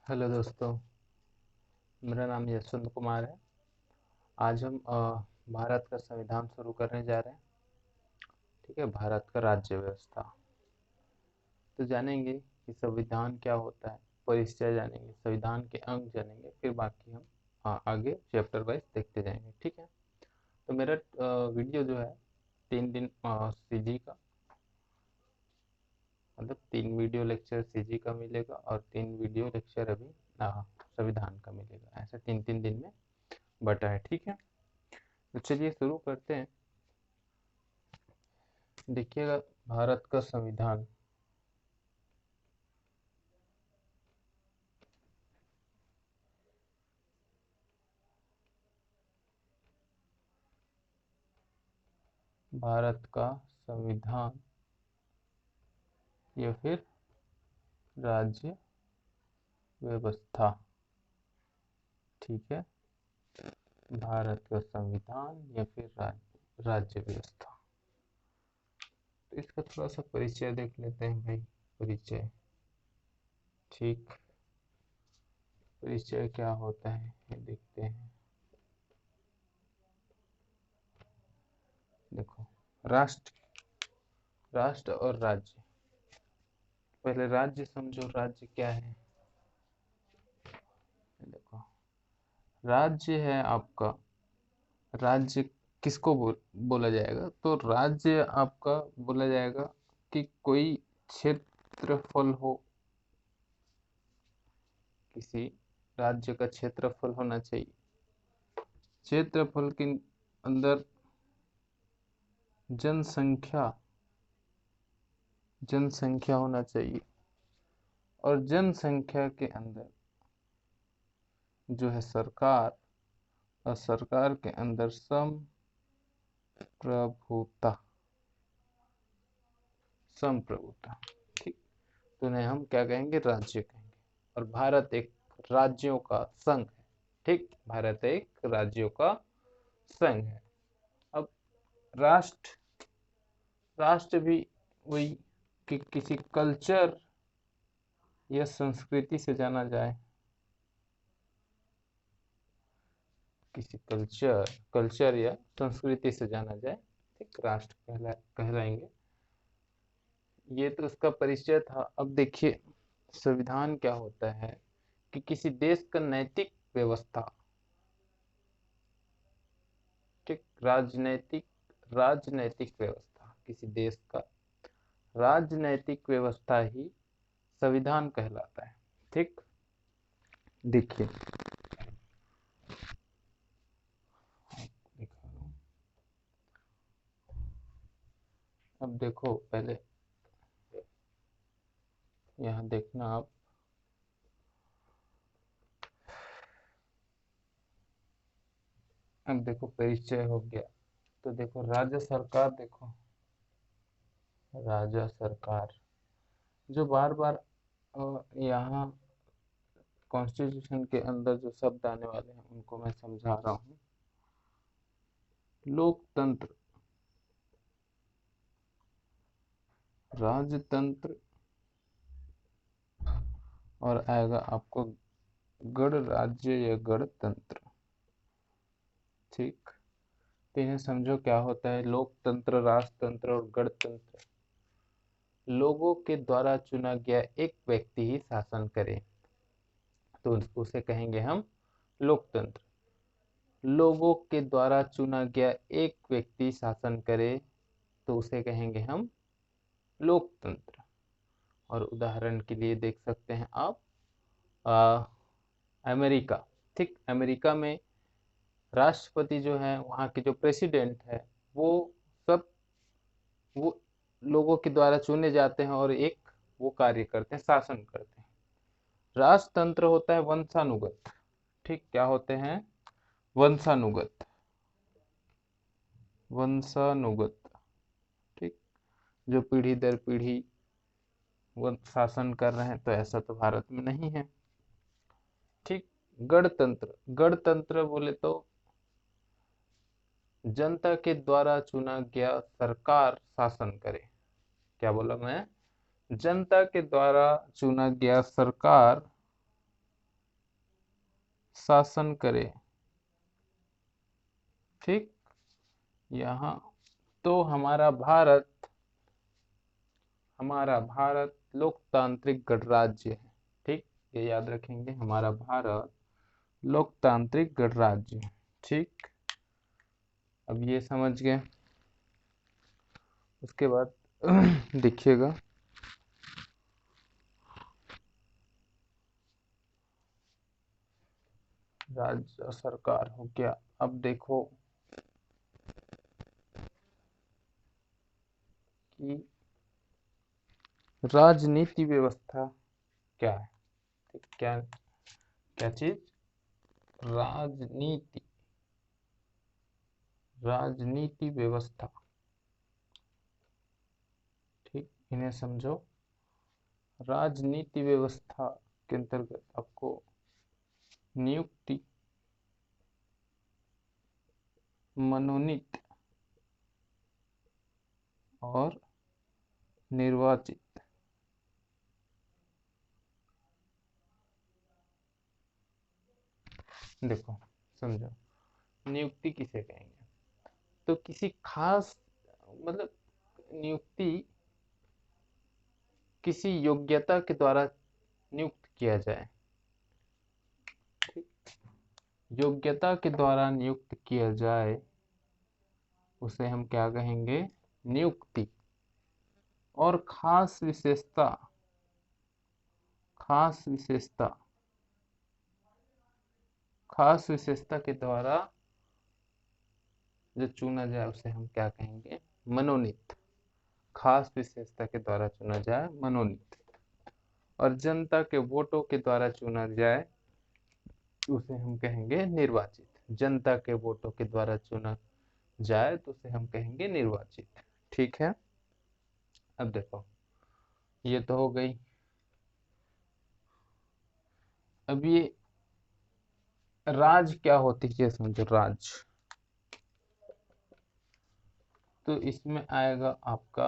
Hello दोस्तों, मेरा नाम यशवंत कुमार है। आज हम भारत का संविधान शुरू करने जा रहे हैं। ठीक है, भारत का राज्य व्यवस्था। तो जानेंगे कि संविधान क्या होता है, परिचय जानेंगे, संविधान के अंग जानेंगे, फिर बाकी हम आगे चैप्टर वाइज देखते जाएंगे। ठीक है, तो मेरा वीडियो जो है 3 दिन सीजी का, मतलब 3 वीडियो लेक्चर सीजी का मिलेगा और 3 वीडियो लेक्चर अभी संविधान का मिलेगा। ऐसे 3 3 दिन में बटा है। ठीक है, तो चलिए शुरू करते हैं। देखिएगा, भारत का संविधान भारत का संविधान या फिर राज्य व्यवस्था। ठीक है, भारत का संविधान या फिर राज्य व्यवस्था। तो इसका थोड़ा सा परिचय देख लेते हैं भाई। परिचय, ठीक, परिचय क्या होता है ये देखते हैं। देखो, राष्ट्र, राष्ट्र और राज्य। पहले राज्य समझो, राज्य क्या है। देखो, राज्य है आपका, राज्य किसको बोला जाएगा, तो राज्य आपका बोला जाएगा कि कोई क्षेत्रफल हो, किसी राज्य का क्षेत्रफल होना चाहिए। क्षेत्रफल के अंदर जनसंख्या, जनसंख्या होना चाहिए, और जनसंख्या के अंदर जो है सरकार, और सरकार के अंदर संप्रभुता, संप्रभुता। ठीक, तो इन्हें हम क्या कहेंगे, राज्य कहेंगे। और भारत एक राज्यों का संघ है। ठीक, भारत एक राज्यों का संघ है। अब राष्ट्र, राष्ट्र भी वही कि किसी कल्चर या संस्कृति से जाना जाए, किसी कल्चर, कल्चर या संस्कृति से जाना जाए, ठीक, राष्ट्र कहलाएंगे। ये तो उसका परिचय था। अब देखिए, संविधान क्या होता है कि किसी देश का नैतिक व्यवस्था, ठीक, राजनैतिक, राजनैतिक व्यवस्था, किसी देश का राजनैतिक व्यवस्था ही संविधान कहलाता है। ठीक, देखिए, अब देखो, पहले यहाँ देखना आप, अब देखो परिचय हो गया। तो देखो राज्य सरकार, देखो राज्य सरकार, जो बार बार यहाँ कॉन्स्टिट्यूशन के अंदर जो शब्द आने वाले हैं उनको मैं समझा रहा हूँ। लोकतंत्र, राजतंत्र, और आएगा आपको गणराज्य या गणतंत्र। ठीक, तो इन्हें समझो क्या होता है। लोकतंत्र, राजतंत्र और गणतंत्र, लोगों के द्वारा चुना गया एक व्यक्ति ही शासन करे, तो उसे कहेंगे हम लोकतंत्र। लोगों के द्वारा चुना गया एक व्यक्ति शासन करे, तो उसे कहेंगे हम लोकतंत्र। और उदाहरण के लिए देख सकते हैं आप अमेरिका। ठीक, अमेरिका में राष्ट्रपति जो है, वहाँ के जो प्रेसिडेंट है, वो सब वो लोगों के द्वारा चुने जाते हैं और एक वो कार्य करते हैं, शासन करते हैं। राजतंत्र होता है वंशानुगत। ठीक, क्या होते हैं, वंशानुगत, वंशानुगत। ठीक, जो पीढ़ी दर पीढ़ी वो शासन कर रहे हैं, तो ऐसा तो भारत में नहीं है। ठीक, गणतंत्र, गणतंत्र बोले तो जनता के द्वारा चुना गया सरकार शासन करे। क्या बोला मैं, जनता के द्वारा चुना गया सरकार शासन करे। ठीक, यहाँ तो हमारा भारत लोकतांत्रिक गणराज्य है। ठीक, ये याद रखेंगे, हमारा भारत लोकतांत्रिक गणराज्य है। ठीक, अब ये समझ गए। उसके बाद देखिएगा, राज्य सरकार हो गया। अब देखो कि राजनीति व्यवस्था क्या है। ठीक, क्या क्या चीज? राजनीति, राजनीति व्यवस्था। ठीक, इन्हें समझो। राजनीति व्यवस्था के अंतर्गत आपको नियुक्ति, मनोनीत और निर्वाचित, देखो समझो, नियुक्ति किसे कहेंगे? तो किसी खास, मतलब नियुक्ति किसी योग्यता के द्वारा नियुक्त किया जाए। योग्यता के द्वारा नियुक्त किया जाए उसे हम क्या कहेंगे? नियुक्ति। और खास विशेषता, खास विशेषता, खास विशेषता के द्वारा जो चुना जाए उसे हम क्या कहेंगे? मनोनीत। खास विशेषता के द्वारा चुना जाए, मनोनीत। और जनता के वोटों के द्वारा चुना जाए उसे हम कहेंगे निर्वाचित। जनता के वोटों के द्वारा चुना जाए तो उसे हम कहेंगे निर्वाचित। ठीक है, अब देखो, ये तो हो गई। अब ये राज क्या होती है समझो, राज। तो इसमें आएगा आपका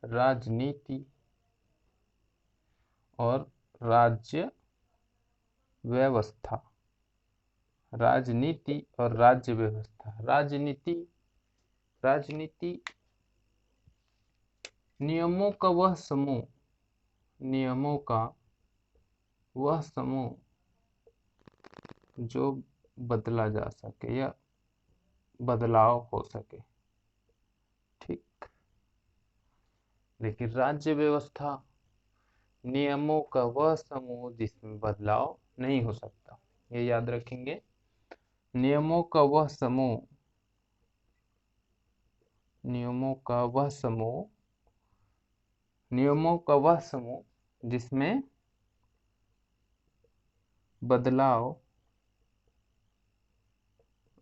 राजनीति और राज्य व्यवस्था। राजनीति और राज्य व्यवस्था। राजनीति, राजनीति नियमों का वह समूह, नियमों का वह समूह जो बदला जा सके या बदलाव हो सके। ठीक, लेकिन राज्य व्यवस्था नियमों का वह समूह जिसमें बदलाव नहीं हो सकता। ये याद रखेंगे, नियमों का वह समूह, नियमों का वह समूह, नियमों का वह समूह जिसमें बदलाव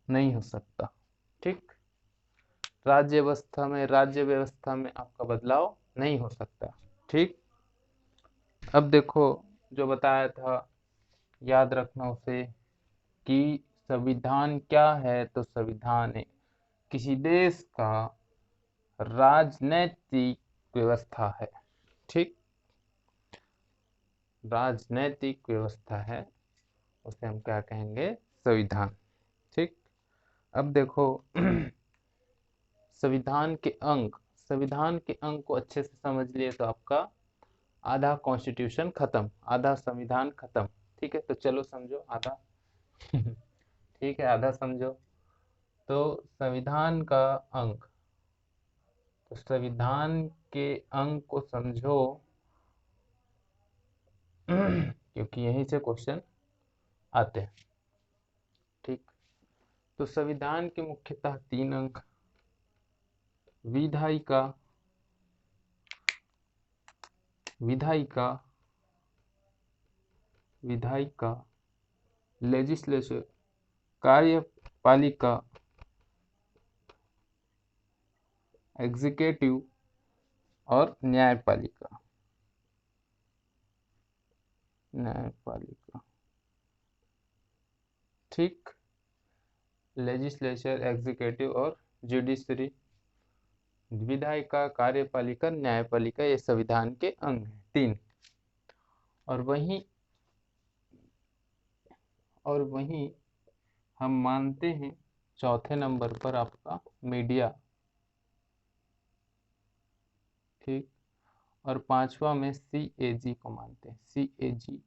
नहीं हो सकता। ठीक, राज्य व्यवस्था में आपका बदलाव नहीं हो सकता। ठीक, अब देखो जो बताया था, याद रखना उसे, कि संविधान क्या है। तो संविधान है किसी देश का राजनैतिक व्यवस्था है। ठीक, राजनैतिक व्यवस्था है, उसे हम क्या कहेंगे? संविधान। ठीक, अब देखो संविधान के अंग, संविधान के अंग को अच्छे से समझ लिए तो आपका आधा कॉन्स्टिट्यूशन खत्म, आधा संविधान खत्म। ठीक है, तो चलो समझो आधा ठीक है, आधा समझो। तो संविधान का अंग, तो संविधान के अंग को समझो क्योंकि यहीं से क्वेश्चन आते हैं। ठीक, तो संविधान के मुख्यतः 3 अंग: विधायिका, विधायिका, विधायिका, लेजिस्लेचर, कार्यपालिका, एग्जीक्यूटिव और न्यायपालिका, न्यायपालिका। ठीक, लेजिस्लेचर, एग्जीक्यूटिव और जुडिशरी, विधायिका, कार्यपालिका, न्यायपालिका, ये संविधान के अंग हैं 3। और वहीं और वहीं हम मानते हैं चौथे नंबर पर आपका मीडिया, ठीक। और पांचवा में CAG को मानते हैं, CAG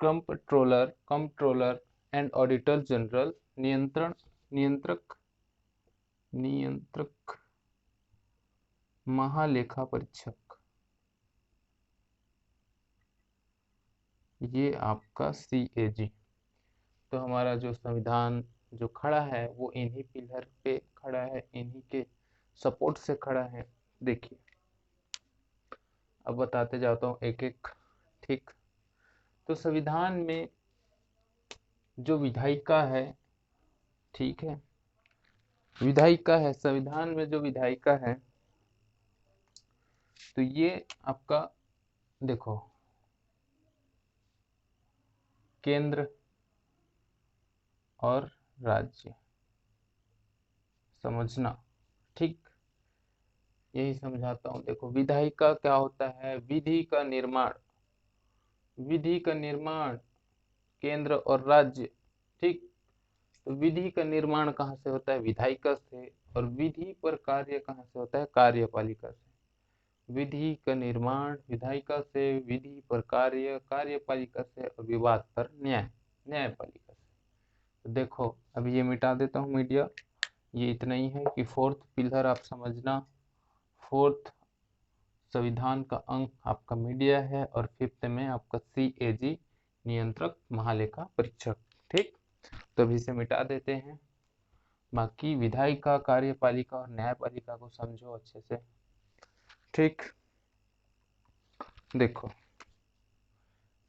controller and auditor general, नियंत्रक नियंत्रक महालेखा परीक्षक, ये आपका CAG। तो हमारा जो संविधान जो खड़ा है वो इन्हीं पिलर पे खड़ा है, इन्हीं के सपोर्ट से खड़ा है। देखिए अब बताते जाता हूँ एक एक, ठीक। तो संविधान में जो विधायिका है, ठीक है, विधायिका है, संविधान में जो विधायिका है, तो ये आपका देखो केंद्र और राज्य, समझना, ठीक। यही समझाता हूँ। देखो विधायिका क्या होता है, विधि का निर्माण, विधि का निर्माण केंद्र और राज्य, ठीक। तो विधि का निर्माण कहाँ से होता है, विधायिका से। और विधि पर कार्य कहाँ से होता है, कार्यपालिका से। विधि का निर्माण विधायिका से, विधि पर कार्य कार्यपालिका से, और विवाद पर न्याय न्यायपालिका से। तो देखो अभी ये मिटा देता हूँ मीडिया। ये इतना ही है कि फोर्थ पिलर आप समझना, फोर्थ संविधान का अंग आपका मीडिया है, और फिफ्थ में आपका CAG नियंत्रक महालेखा परीक्षक, ठीक। तो अभी इसे मिटा देते हैं। बाकी विधायिका कार्यपालिका और न्यायपालिका को समझो अच्छे से, ठीक। देखो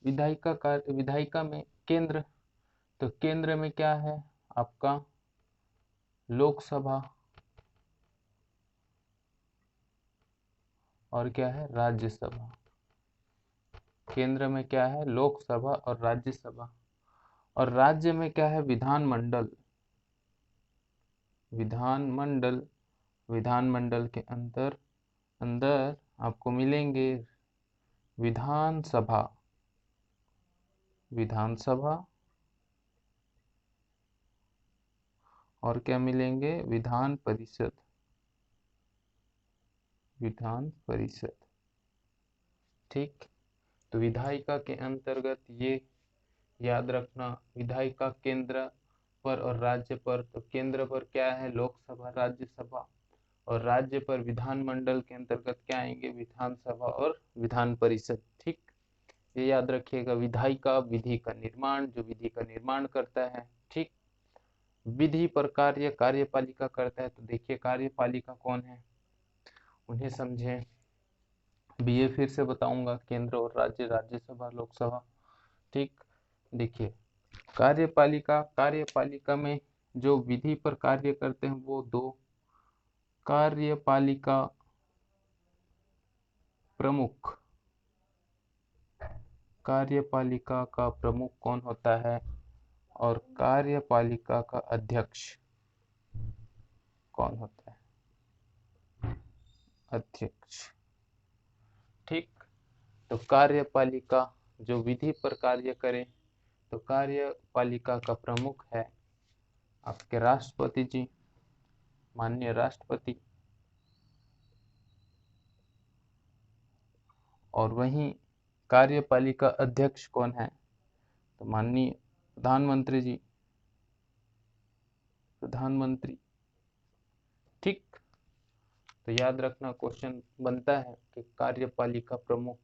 विधायिका में केंद्र, तो केंद्र में क्या है आपका लोकसभा, और क्या है राज्यसभा। केंद्र में क्या है लोकसभा और राज्यसभा, और राज्य में क्या है विधानमंडल। विधानमंडल, विधानमंडल के अंदर अंदर आपको मिलेंगे विधानसभा, विधानसभा, और क्या मिलेंगे विधान परिषद, विधान परिषद, ठीक। तो विधायिका के अंतर्गत ये याद रखना, विधायिका केंद्र पर और राज्य पर। तो केंद्र पर क्या है लोकसभा राज्यसभा, और राज्य पर विधानमंडल के अंतर्गत क्या आएंगे विधानसभा और विधान परिषद, ठीक। ये याद रखिएगा। विधायिका विधि का निर्माण, जो विधि का निर्माण करता है, ठीक। विधि पर कार्य कार्यपालिका करता है। तो देखिए कार्यपालिका कौन है, उन्हें समझें। ये फिर से बताऊंगा, केंद्र और राज्य, राज्यसभा लोकसभा, ठीक। देखिए कार्यपालिका, कार्यपालिका में जो विधि पर कार्य करते हैं वो दो, कार्यपालिका प्रमुख, कार्यपालिका का प्रमुख कौन होता है, और कार्यपालिका का अध्यक्ष कौन होता है, अध्यक्ष, ठीक। तो कार्यपालिका जो विधि पर कार्य करे, तो कार्यपालिका का प्रमुख है आपके राष्ट्रपति जी, माननीय राष्ट्रपति। और वहीं कार्यपालिका अध्यक्ष कौन है, तो माननीय प्रधानमंत्री जी, प्रधानमंत्री, ठीक। तो याद रखना क्वेश्चन बनता है कि कार्यपालिका प्रमुख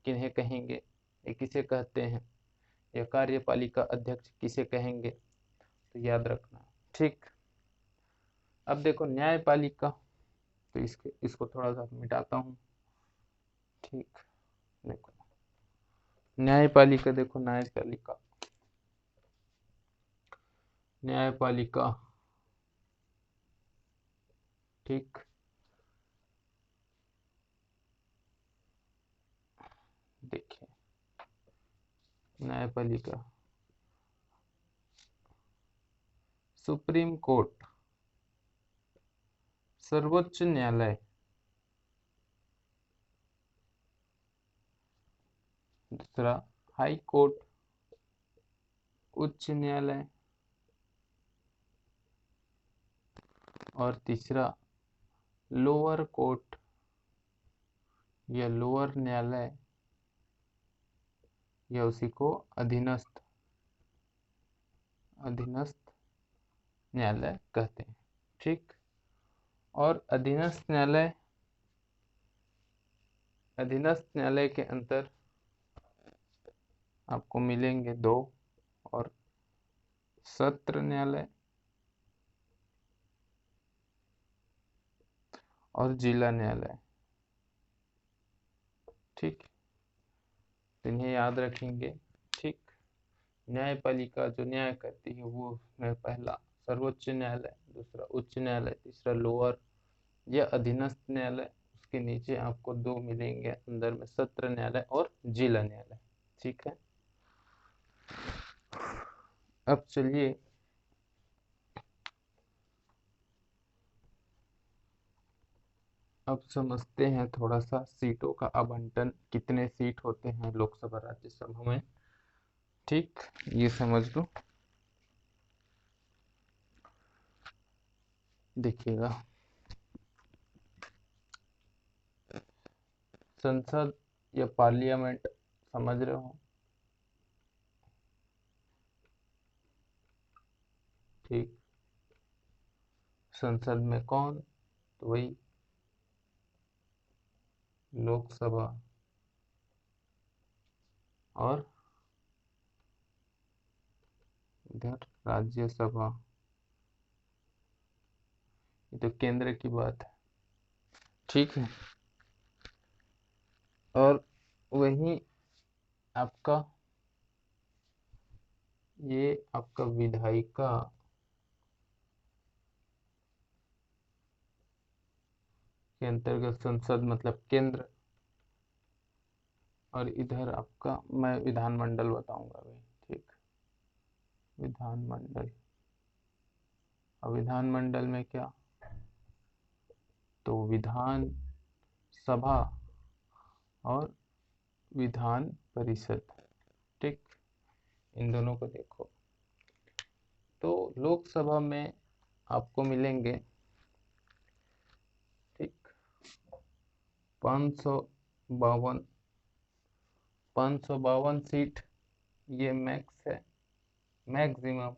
किन्हें कहेंगे, ये किसे कहते हैं, या कार्यपालिका अध्यक्ष किसे कहेंगे, तो याद रखना, ठीक। अब देखो न्यायपालिका, तो इसको थोड़ा सा मिटाता हूँ, ठीक। देखो न्यायपालिका, देखो न्यायपालिका, न्यायपालिका, ठीक। देखिए न्यायपालिका, सुप्रीम कोर्ट, सर्वोच्च न्यायालय, दूसरा हाई कोर्ट, उच्च न्यायालय और तीसरा लोअर कोर्ट या लोअर न्यायालय या उसी को अधीनस्थ न्यायालय कहते हैं। ठीक। और अधीनस्थ न्यायालय के अंतर आपको मिलेंगे दो, और सत्र न्यायालय और जिला न्यायालय। ठीक, तो इन्हें याद रखेंगे। ठीक। न्यायपालिका जो न्याय करती है वो उसमें पहला सर्वोच्च न्यायालय, दूसरा उच्च न्यायालय, तीसरा लोअर या अधीनस्थ न्यायालय। उसके नीचे आपको दो मिलेंगे अंदर में, सत्र न्यायालय और जिला न्यायालय। ठीक है। अब चलिए अब समझते हैं थोड़ा सा सीटों का आवंटन, कितने सीट होते हैं लोकसभा राज्यसभा में। ठीक, ये समझ लो। देखिएगा, संसद या पार्लियामेंट समझ रहे हो। ठीक, संसद में कौन, तो वही लोकसभा और इधर राज्यसभा। ये तो केंद्र की बात है। ठीक है। और वही आपका ये आपका विधायिका के अंतर्गत संसद मतलब केंद्र, और इधर आपका मैं विधानमंडल बताऊंगा भाई। ठीक, विधानमंडल। और विधानमंडल में क्या, तो विधान सभा और विधान परिषद। ठीक, इन दोनों को देखो। तो लोकसभा में आपको मिलेंगे, ठीक, 552 सीट। ये मैक्स है, मैक्सिमम।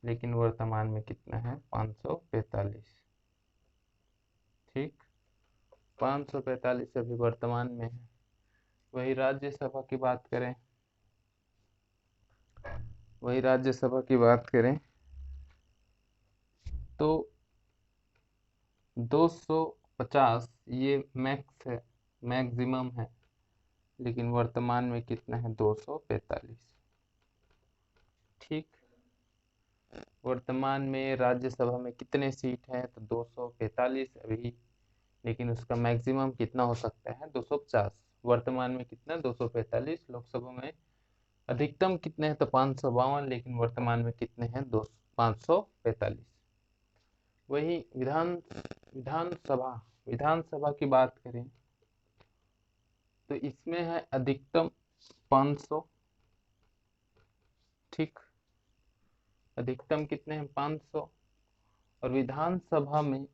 लेकिन वर्तमान में कितना है, 545। ठीक, 545 अभी वर्तमान में है। वही राज्यसभा की बात करें, तो 250 ये मैक्स है, मैक्सिमम है। लेकिन वर्तमान में कितना है, 245। ठीक, वर्तमान में राज्यसभा में कितने सीट है, तो 245 अभी। लेकिन उसका मैक्सिमम कितना हो सकता है, 250। वर्तमान में कितना, 245। लोकसभा में अधिकतम कितने हैं, तो 552। लेकिन वर्तमान में कितने हैं, 545। वही विधानसभा की बात करें, तो इसमें है अधिकतम 500। ठीक, अधिकतम कितने हैं, 500। और विधानसभा में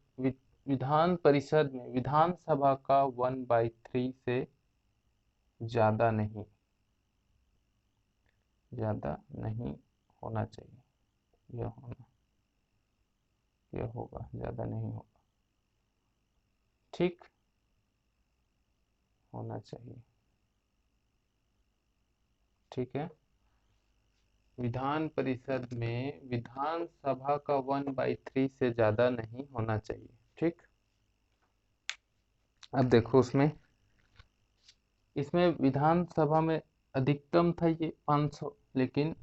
विधान परिषद में विधानसभा का 1/3 से ज्यादा नहीं होना चाहिए। यह होगा, ज्यादा नहीं होगा। ठीक, होना चाहिए। ठीक है। विधान परिषद में विधानसभा का 1/3 से ज्यादा नहीं होना चाहिए। ठीक, अब देखो इसमें विधानसभा में अधिकतम था ये 500, लेकिन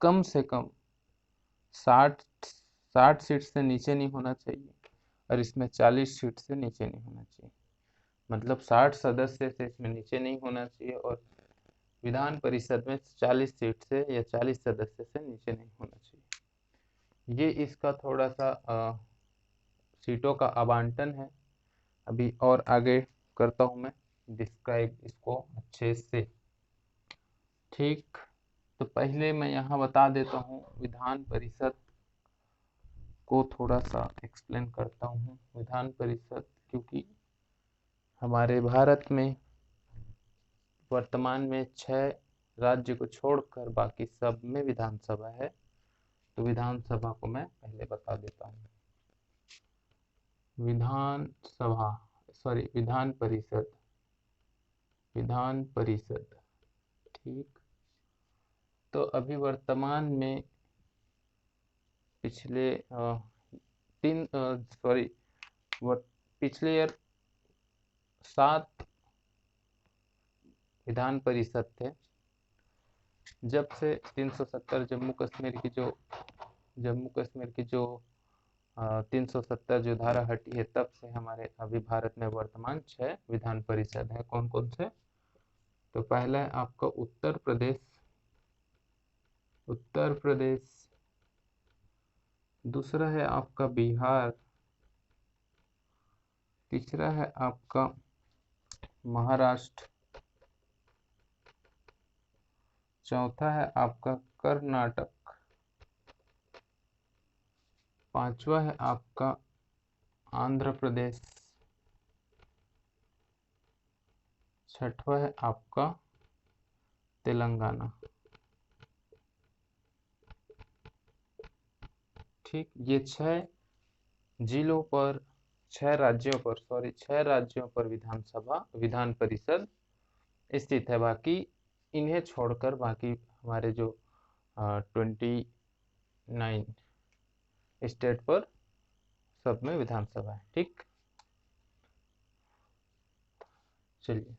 कम से कम 60 सीट से नीचे नहीं होना चाहिए। और इसमें 40 सीट से नीचे नहीं होना चाहिए। मतलब 60 सदस्य से इसमें नीचे नहीं होना चाहिए, और विधान परिषद में 40 सीट से या 40 सदस्य से नीचे नहीं होना चाहिए। ये इसका थोड़ा सा सीटों का आवंटन है। अभी और आगे करता हूं मैं डिस्क्राइब इसको अच्छे से। ठीक, तो पहले मैं यहाँ बता देता हूँ विधान परिषद को थोड़ा सा एक्सप्लेन करता हूँ। विधान परिषद, क्योंकि हमारे भारत में वर्तमान में 6 राज्य को छोड़कर बाकी सब में विधानसभा है। तो विधानसभा को मैं पहले बता देता हूँ। विधान परिषद, विधान परिषद, ठीक। तो अभी वर्तमान में पिछले पिछले ईयर 7 विधान परिषद थे। जब से 370 जम्मू कश्मीर की जो 370 जो धारा हटी है, तब से हमारे अभी भारत में वर्तमान 6 विधान परिषद है। कौन कौन से? तो पहला है आपका उत्तर प्रदेश, दूसरा है आपका बिहार, तीसरा है आपका महाराष्ट्र, चौथा है आपका कर्नाटक, पांचवा है आपका आंध्र प्रदेश, छठवा है आपका तेलंगाना। ठीक, ये 6 राज्यों पर विधान परिषद स्थित है। बाकी इन्हें छोड़कर बाकी हमारे जो 29 स्टेट पर सब में विधानसभा है। ठीक, चलिए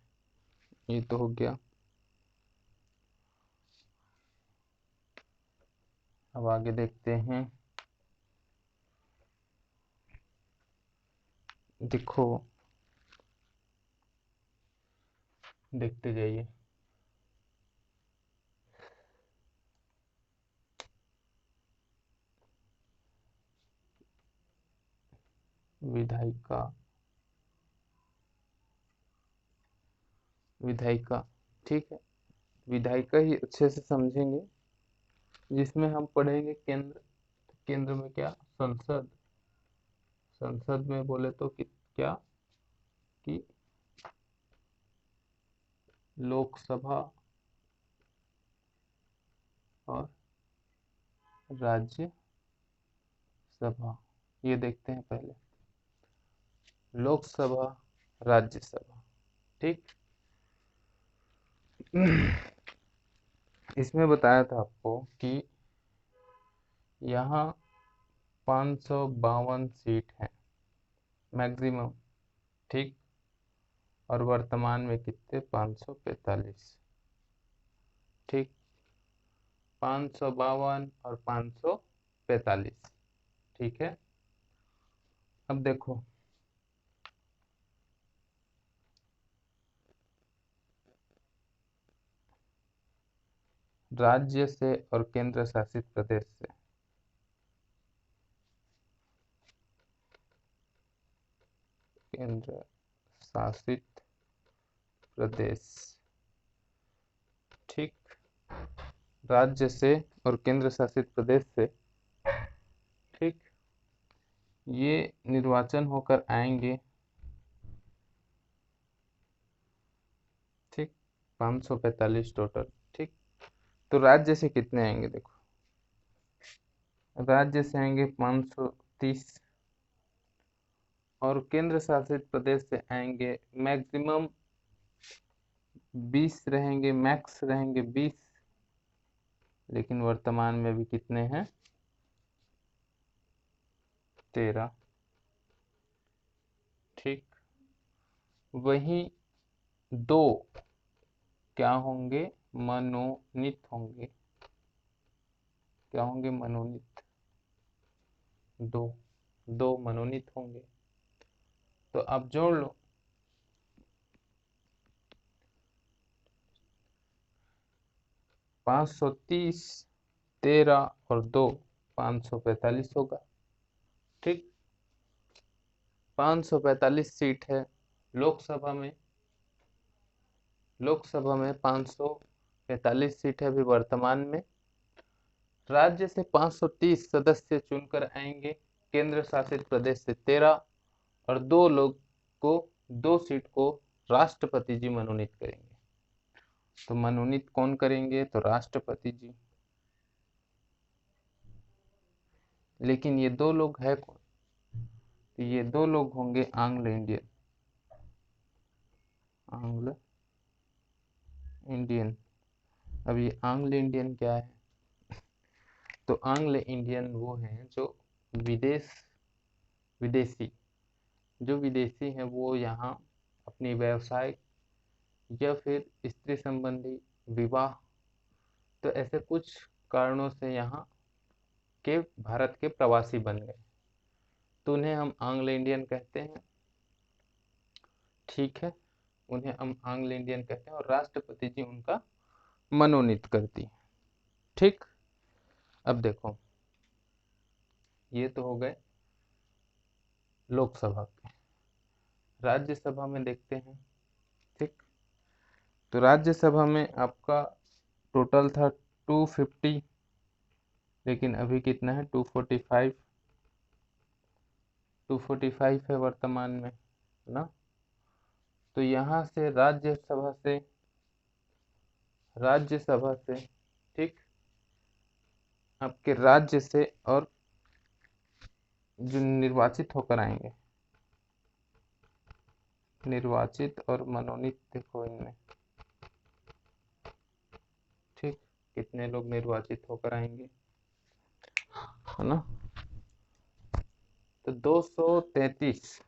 ये तो हो गया। अब आगे देखते हैं। देखते जाइए। विधायिका, ठीक है, विधायिका ही अच्छे से समझेंगे, जिसमें हम पढ़ेंगे केंद्र में क्या, संसद में बोले तो क्या कि लोकसभा और राज्यसभा। ये देखते हैं पहले, लोकसभा, राज्यसभा। ठीक, इसमें बताया था आपको कि यहाँ 552 सीट है मैक्सिमम। ठीक, और वर्तमान में कितने, 545। ठीक, 552 और 545। ठीक है, अब देखो, राज्य से और केंद्र शासित प्रदेश से, केंद्र शासित प्रदेश, ठीक, राज्य से और केंद्र शासित प्रदेश से, ठीक, ये निर्वाचन होकर आएंगे। ठीक, 545 टोटल। ठीक, तो राज्य से कितने आएंगे? देखो, राज्य से आएंगे 530 और केंद्र शासित प्रदेश से आएंगे मैक्सिमम 20 रहेंगे, मैक्स रहेंगे 20, लेकिन वर्तमान में भी कितने हैं, 13। ठीक, वही 2 क्या होंगे, मनोनीत होंगे। क्या होंगे? मनोनीत। 2 मनोनीत होंगे। तो आप जोड़ लो, 530, 13 और 2, 545 होगा। ठीक, 545 सीट है लोकसभा में 500 45 सीट है अभी वर्तमान में। राज्य से 530 सदस्य चुनकर आएंगे, केंद्र शासित प्रदेश से 13 और 2 सीट को राष्ट्रपति जी मनोनीत करेंगे। तो मनोनीत कौन करेंगे? तो राष्ट्रपति जी। लेकिन ये 2 लोग है कौन? तो ये 2 लोग होंगे आंग्ल इंडियन। अब ये आंग्ल इंडियन क्या है? तो आंग्ल इंडियन वो हैं जो विदेशी हैं, वो यहाँ अपनी व्यवसाय या फिर स्त्री संबंधी विवाह, तो ऐसे कुछ कारणों से यहाँ के भारत के प्रवासी बन गए, तो उन्हें हम आंग्ल इंडियन कहते हैं। ठीक है, उन्हें हम आंग्ल इंडियन कहते हैं और राष्ट्रपति जी उनका मनोनीत करती है। ठीक, अब देखो, ये तो हो गए लोकसभा के। राज्यसभा में देखते हैं। ठीक, तो राज्यसभा में आपका टोटल था 250, लेकिन अभी कितना है? 245 है वर्तमान में ना। तो यहाँ से राज्यसभा से ठीक, आपके राज्य से और जो निर्वाचित होकर आएंगे, निर्वाचित और मनोनीत, देखो इनमें ठीक कितने लोग निर्वाचित होकर आएंगे, है ना। तो 233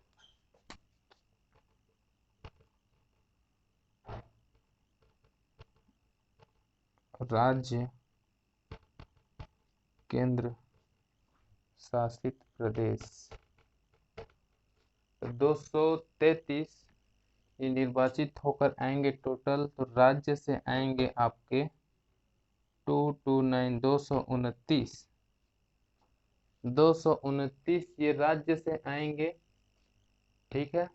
राज्य केंद्र शासित प्रदेश, 233 ये निर्वाचित होकर आएंगे टोटल। तो राज्य से आएंगे आपके 229 229 ये राज्य से आएंगे। ठीक है,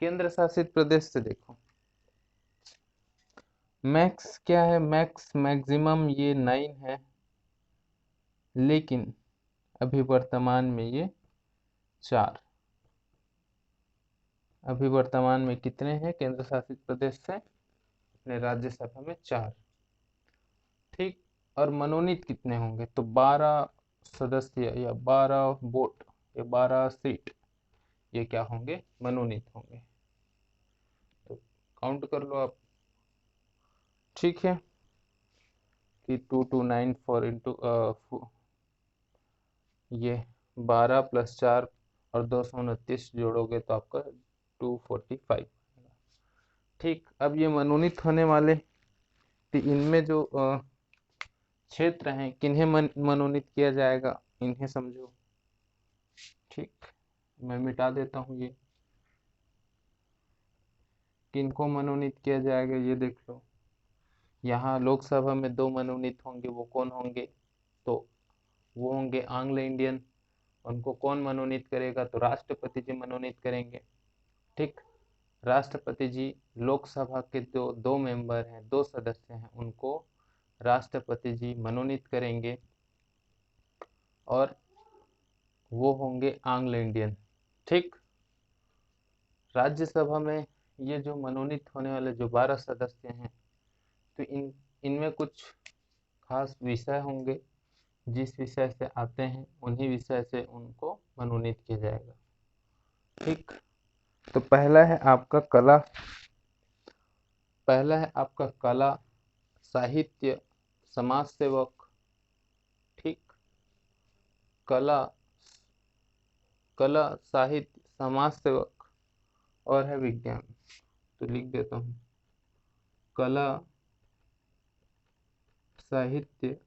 केंद्र शासित प्रदेश से देखो मैक्स क्या है? मैक्सिमम ये 9 है, लेकिन अभी वर्तमान में ये 4। अभी वर्तमान में कितने हैं केंद्र शासित प्रदेश से? अपने राज्यसभा में 4। ठीक, और मनोनीत कितने होंगे? तो 12 सदस्य या 12 वोट या 12 सीट, ये क्या होंगे? मनोनीत होंगे। तो काउंट कर लो आप। ठीक है, कि 2294 इंटू ये 12 + 4 और 229 जोड़ोगे तो आपका 245। ठीक, अब ये मनोनीत होने वाले, तो इनमें जो क्षेत्र हैं, किन्हें मनोनीत किया जाएगा, इन्हें समझो। ठीक, मैं मिटा देता हूँ ये। किनको मनोनीत किया जाएगा ये देख लो। यहाँ लोकसभा में 2 मनोनीत होंगे, वो कौन होंगे? तो वो होंगे आंग्ल इंडियन। उनको कौन मनोनीत करेगा? तो राष्ट्रपति जी मनोनीत करेंगे। ठीक, राष्ट्रपति जी लोकसभा के जो 2 मेंबर हैं, 2 सदस्य हैं, उनको राष्ट्रपति जी मनोनीत करेंगे और वो होंगे आंग्ल इंडियन। ठीक, राज्यसभा में ये जो मनोनीत होने वाले जो 12 सदस्य हैं, तो इनमें कुछ खास विषय होंगे, जिस विषय से आते हैं उन्हीं विषय से उनको मनोनीत किया जाएगा। ठीक, तो पहला है आपका कला, साहित्य, समाज सेवक। ठीक, कला साहित्य, समाज सेवक और है विज्ञान। तो लिख देता हूँ, कला, साहित्य,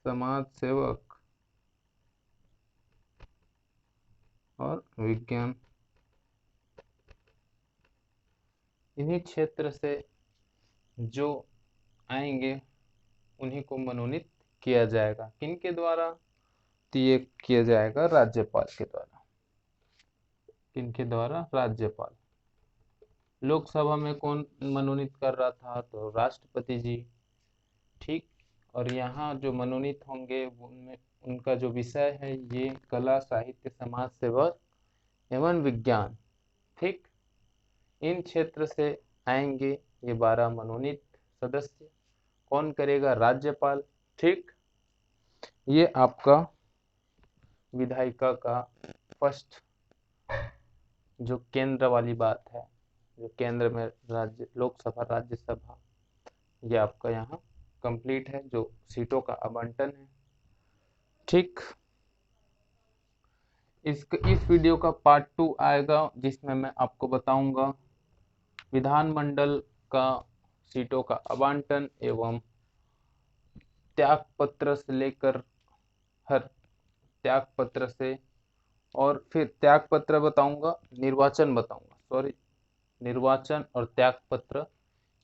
समाज सेवक और विज्ञान। इन्हीं क्षेत्र से जो आएंगे उन्हीं को मनोनीत किया जाएगा। किनके द्वारा? तो ये किया जाएगा राज्यपाल के द्वारा। किनके द्वारा? राज्यपाल। लोकसभा में कौन मनोनीत कर रहा था, तो राष्ट्रपति जी। ठीक। और यहाँ जो मनोनीत होंगे उनमें उनका जो विषय है ये कला, साहित्य, समाज सेवा एवं विज्ञान। ठीक। इन क्षेत्र से आएंगे ये 12 मनोनीत सदस्य। कौन करेगा, राज्यपाल। ठीक। ये आपका विधायिका का फर्स्ट जो केंद्र वाली बात है, जो केंद्र में राज्य लोकसभा राज्यसभा, ये आपका यहाँ कंप्लीट है, जो सीटों का आवंटन है। ठीक। इस वीडियो का पार्ट 2 आएगा जिसमें मैं आपको बताऊंगा विधानमंडल का सीटों का आवंटन एवं त्याग पत्र से लेकर हर त्याग पत्र से, और फिर त्याग पत्र बताऊंगा, निर्वाचन बताऊंगा, सॉरी, निर्वाचन और त्याग पत्र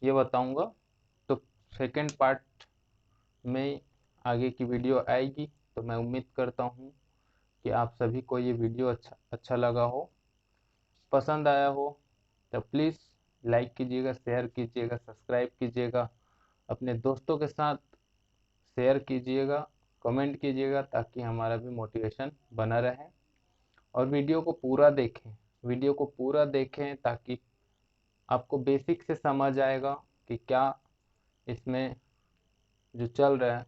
ये बताऊंगा। तो सेकंड पार्ट में आगे की वीडियो आएगी। तो मैं उम्मीद करता हूँ कि आप सभी को ये वीडियो अच्छा लगा हो, पसंद आया हो। तो प्लीज़ लाइक कीजिएगा, शेयर कीजिएगा, सब्सक्राइब कीजिएगा, अपने दोस्तों के साथ शेयर कीजिएगा, कमेंट कीजिएगा, ताकि हमारा भी मोटिवेशन बना रहे। और वीडियो को पूरा देखें ताकि आपको बेसिक से समझ आएगा कि क्या इसमें जो चल रहा है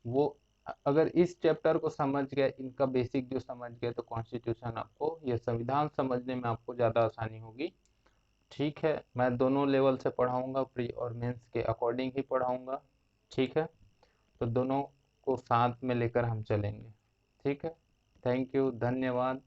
वो। अगर इस चैप्टर को समझ गए, इनका बेसिक जो समझ गए, तो कॉन्स्टिट्यूशन आपको, यह संविधान समझने में आपको ज़्यादा आसानी होगी। ठीक है, मैं दोनों लेवल से पढ़ाऊंगा, प्री और मेंस के अकॉर्डिंग ही पढ़ाऊंगा। ठीक है, तो दोनों को साथ में लेकर हम चलेंगे। ठीक है, थैंक यू, धन्यवाद।